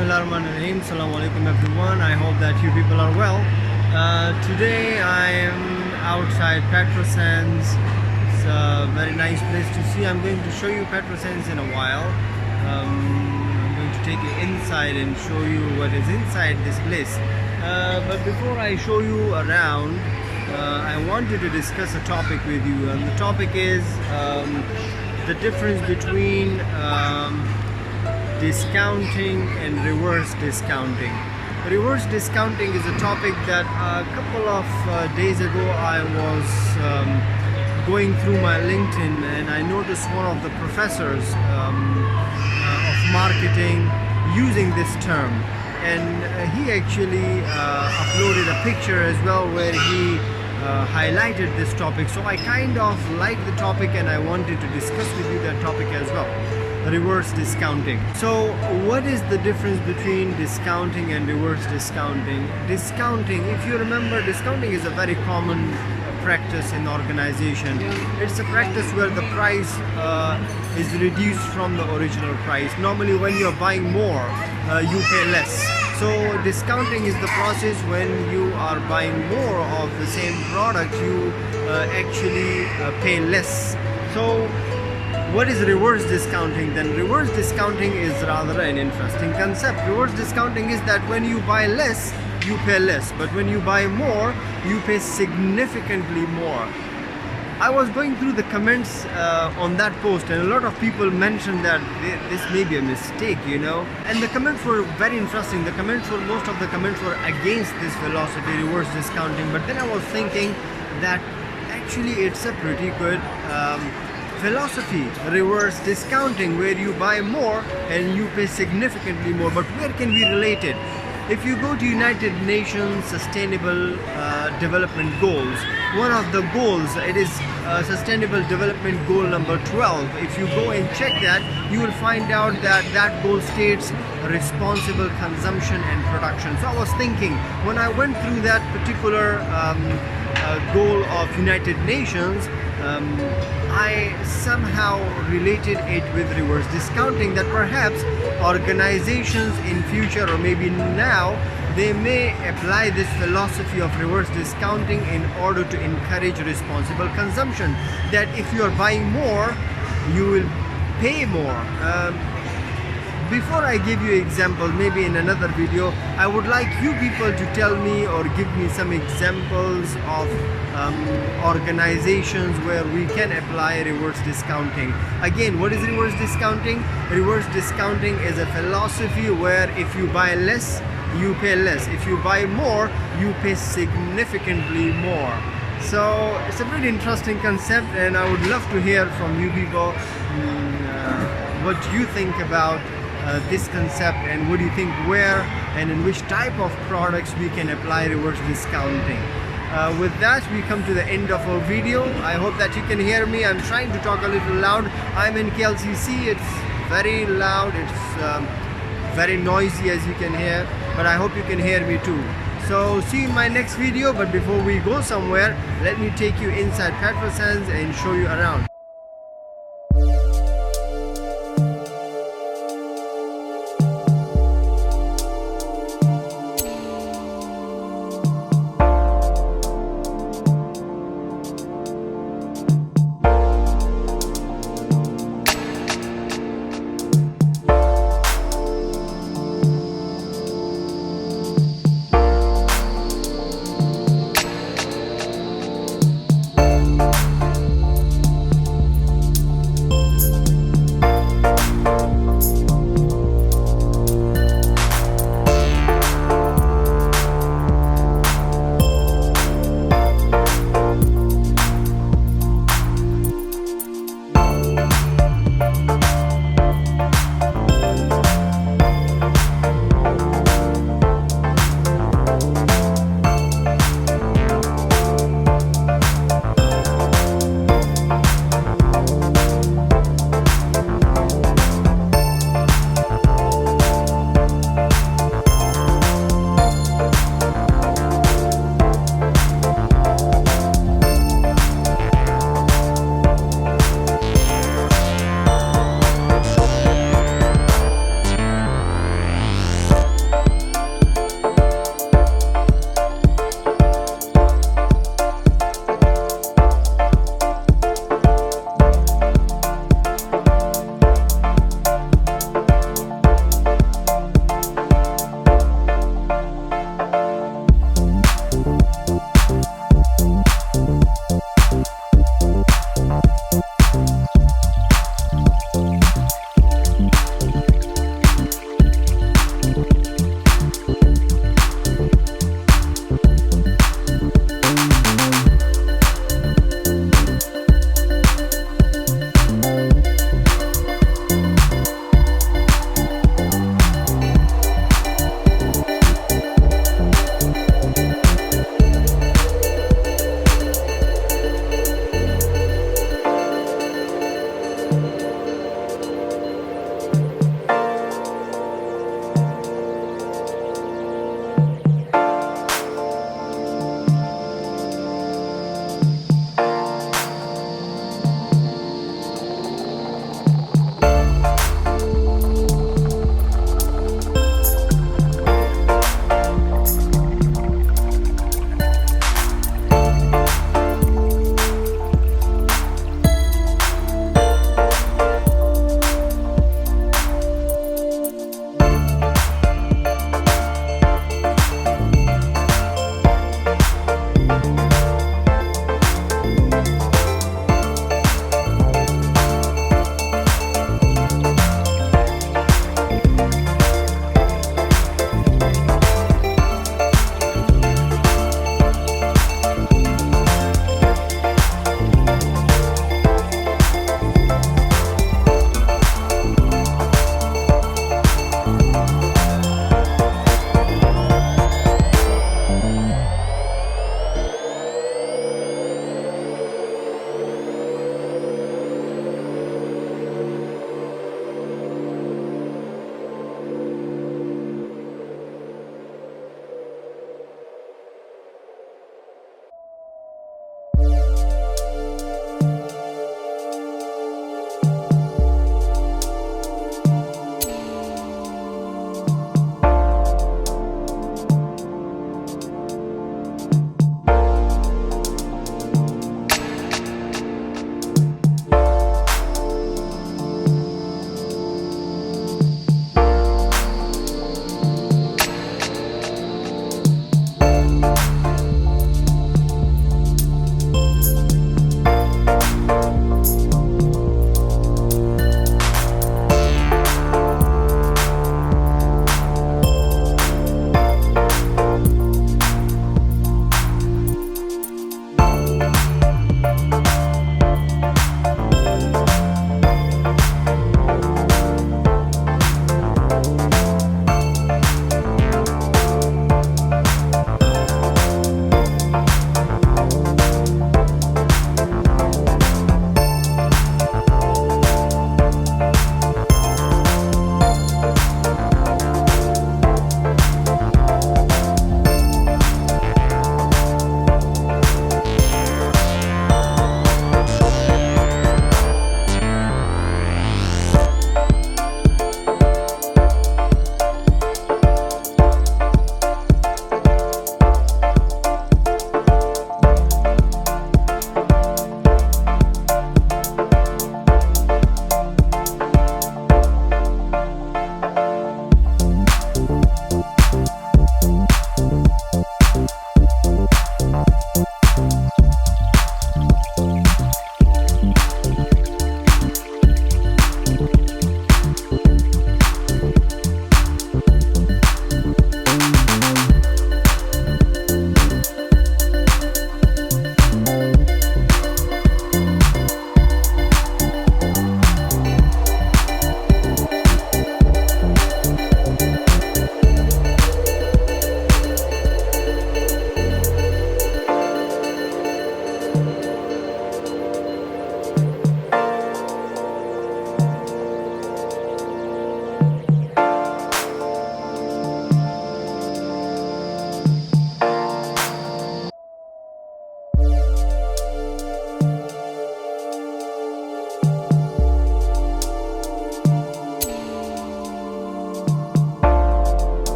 Bismillahirrahmanirrahim. Assalamu alaikum everyone. I hope that you people are well. Today I am outside Petrosains. It's a very nice place to see. I'm going to show you Petrosains in a while. I'm going to take you inside and show you what is inside this place. But before I show you around, I wanted to discuss a topic with you, and the topic is the difference between discounting and reverse discounting. Reverse discounting is a topic that a couple of days ago I was going through my LinkedIn, and I noticed one of the professors of marketing using this term, and he actually uploaded a picture as well where he highlighted this topic. So I kind of liked the topic and I wanted to discuss with you that topic as well. Reverse discounting. So what is the difference between discounting and reverse discounting? Discounting, if you remember, discounting is a very common practice in organization. It's a practice where the price is reduced from the original price. Normally when you're buying more, you pay less. So discounting is the process when you are buying more of the same product, you actually pay less. So what is reverse discounting then? Reverse discounting is rather an interesting concept. Reverse discounting is that when you buy less, you pay less, but when you buy more, you pay significantly more. I was going through the comments on that post, and a lot of people mentioned that this may be a mistake, you know, and the comments were very interesting. Most of the comments were against this philosophy, reverse discounting, but then I was thinking that actually it's a pretty good philosophy, reverse discounting, where you buy more and you pay significantly more. But where can we relate it? If you go to United Nations Sustainable Development Goals, one of the goals, it is Sustainable Development Goal number 12. If you go and check that, you will find out that that goal states responsible consumption and production. So I was thinking, when I went through that particular goal of United Nations, I somehow related it with reverse discounting, that perhaps organizations in future or maybe now, they may apply this philosophy of reverse discounting in order to encourage responsible consumption, that if you are buying more, you will pay more. Before I give you examples, maybe in another video, I would like you people to tell me or give me some examples of organizations where we can apply reverse discounting. Again, what is reverse discounting? Reverse discounting is a philosophy where if you buy less, you pay less. If you buy more, you pay significantly more. So it's a pretty interesting concept, and I would love to hear from you people what you think about this concept, and what do you think, where and in which type of products we can apply reverse discounting. With that, we come to the end of our video. I hope that you can hear me. I'm trying to talk a little loud. I'm in KLCC. It's very loud, it's very noisy, as you can hear, but I hope you can hear me too. So see you in my next video, but before we go somewhere, let me take you inside Petrosains and show you around.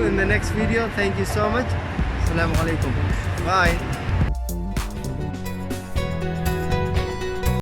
in the next video. Thank you so much. Assalamu alaikum. Bye.